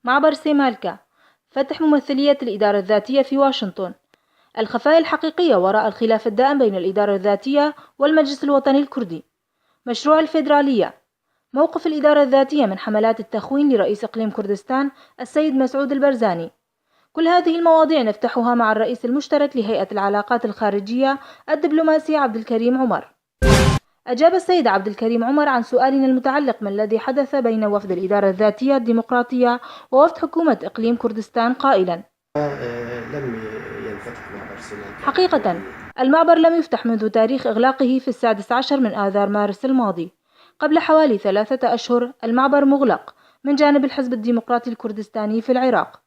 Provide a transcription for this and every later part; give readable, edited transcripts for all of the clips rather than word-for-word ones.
معبر سيمالكا، فتح ممثلية الإدارة الذاتية في واشنطن، الخفايا الحقيقية وراء الخلاف الدائم بين الإدارة الذاتية والمجلس الوطني الكردي، مشروع الفيدرالية، موقف الإدارة الذاتية من حملات التخوين لرئيس إقليم كردستان السيد مسعود البرزاني. كل هذه المواضيع نفتحها مع الرئيس المشترك لهيئة العلاقات الخارجية الدبلوماسي عبد الكريم عمر. أجاب السيد عبد الكريم عمر عن سؤالنا المتعلق ما الذي حدث بين وفد الإدارة الذاتية الديمقراطية ووفد حكومة إقليم كردستان قائلا: لم ينفتح معبر سيمالكا. حقيقة المعبر لم يفتح منذ تاريخ إغلاقه في 16 من آذار مارس الماضي. قبل حوالي 3 أشهر المعبر مغلق من جانب الحزب الديمقراطي الكردستاني في العراق.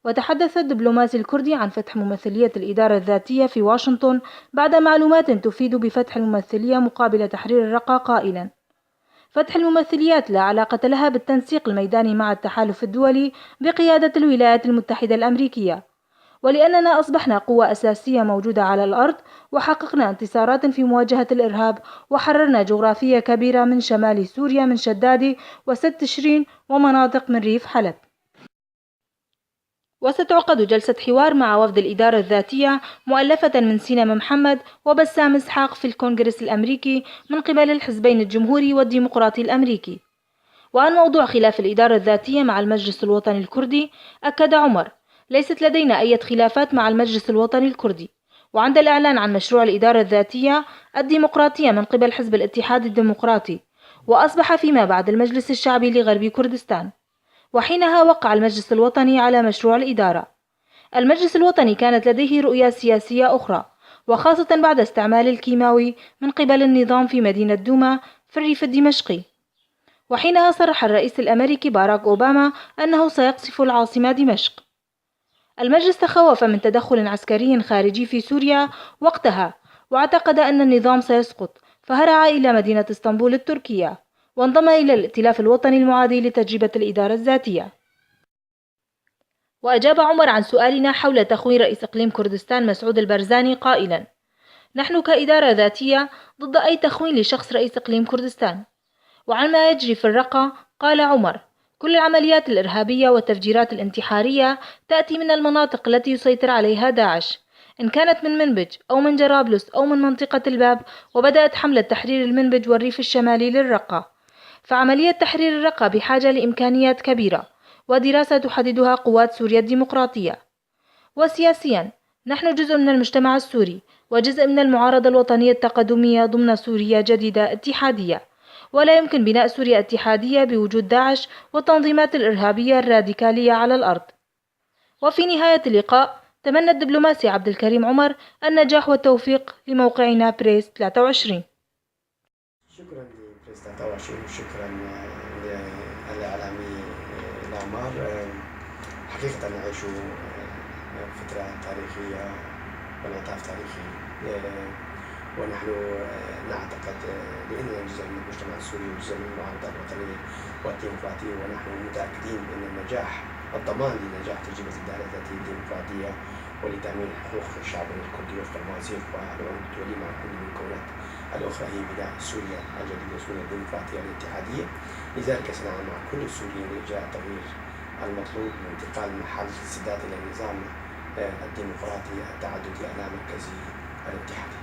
وتحدث الدبلوماسي الكردي عن فتح ممثلية الإدارة الذاتية في واشنطن بعد معلومات تفيد بفتح الممثلية مقابل تحرير الرقة قائلا: فتح الممثليات لا علاقة لها بالتنسيق الميداني مع التحالف الدولي بقيادة الولايات المتحدة الأمريكية، ولأننا أصبحنا قوة أساسية موجودة على الأرض وحققنا انتصارات في مواجهة الإرهاب وحررنا جغرافية كبيرة من شمال سوريا من شدادي وسد تشرين ومناطق من ريف حلب. وستعقد جلسة حوار مع وفد الإدارة الذاتية مؤلفة من سينما محمد وبسام إسحاق في الكونغرس الأمريكي من قبل الحزبين الجمهوري والديمقراطي الأمريكي. وعن موضوع خلاف الإدارة الذاتية مع المجلس الوطني الكردي أكد عمر: ليست لدينا أي خلافات مع المجلس الوطني الكردي. وعند الإعلان عن مشروع الإدارة الذاتية الديمقراطية من قبل حزب الاتحاد الديمقراطي، وأصبح فيما بعد المجلس الشعبي لغرب كردستان، وحينها وقع المجلس الوطني على مشروع الإدارة. المجلس الوطني كانت لديه رؤية سياسية أخرى، وخاصة بعد استعمال الكيماوي من قبل النظام في مدينة دوما في الريف الدمشقي. وحينها صرح الرئيس الأمريكي باراك أوباما أنه سيقصف العاصمة دمشق. المجلس تخوف من تدخل عسكري خارجي في سوريا وقتها، واعتقد أن النظام سيسقط، فهرع إلى مدينة اسطنبول التركية، وانضم إلى الائتلاف الوطني المعادي لتجربة الإدارة الذاتية. وأجاب عمر عن سؤالنا حول تخوين رئيس إقليم كردستان مسعود البرزاني قائلا: نحن كإدارة ذاتية ضد أي تخوين لشخص رئيس إقليم كردستان. وعن ما يجري في الرقة قال عمر: كل العمليات الإرهابية والتفجيرات الانتحارية تأتي من المناطق التي يسيطر عليها داعش، إن كانت من منبج أو من جرابلس أو من منطقة الباب. وبدأت حملة تحرير المنبج والريف الشمالي للرقة. فعملية تحرير الرقة بحاجة لإمكانيات كبيرة ودراسة تحددها قوات سوريا الديمقراطية. وسياسيا نحن جزء من المجتمع السوري وجزء من المعارضة الوطنية التقدمية ضمن سوريا جديدة اتحادية، ولا يمكن بناء سوريا اتحادية بوجود داعش والتنظيمات الإرهابية الراديكالية على الأرض. وفي نهاية اللقاء تمنى الدبلوماسي عبد الكريم عمر النجاح والتوفيق لموقعنا بريس 23. شكرا لبريس 23 وشكرا للإعلامي العمار. حقيقة نعيش فترة تاريخية وانعطاف تاريخي، ونحن نعتقد بأننا جزء من المجتمع السوري وجزء من المعارضة الوطنية والديمقراطية، ونحن متأكدين أن الضمان لنجاح تجربة الإدارة الذاتية الديمقراطية ولتأمين حقوق شعبنا الكردي وفق المواثيق والعقود الدولية مع كل المكونات الأخرى هي بناء سوريا الجديدة، سوريا الديمقراطية الاتحادية. لذلك سنعمل مع كل السوريين لإجراء التغيير المطلوب وانتقال محل السداد إلى النظام الديمقراطي التعددي اللامركزي الاتحادي.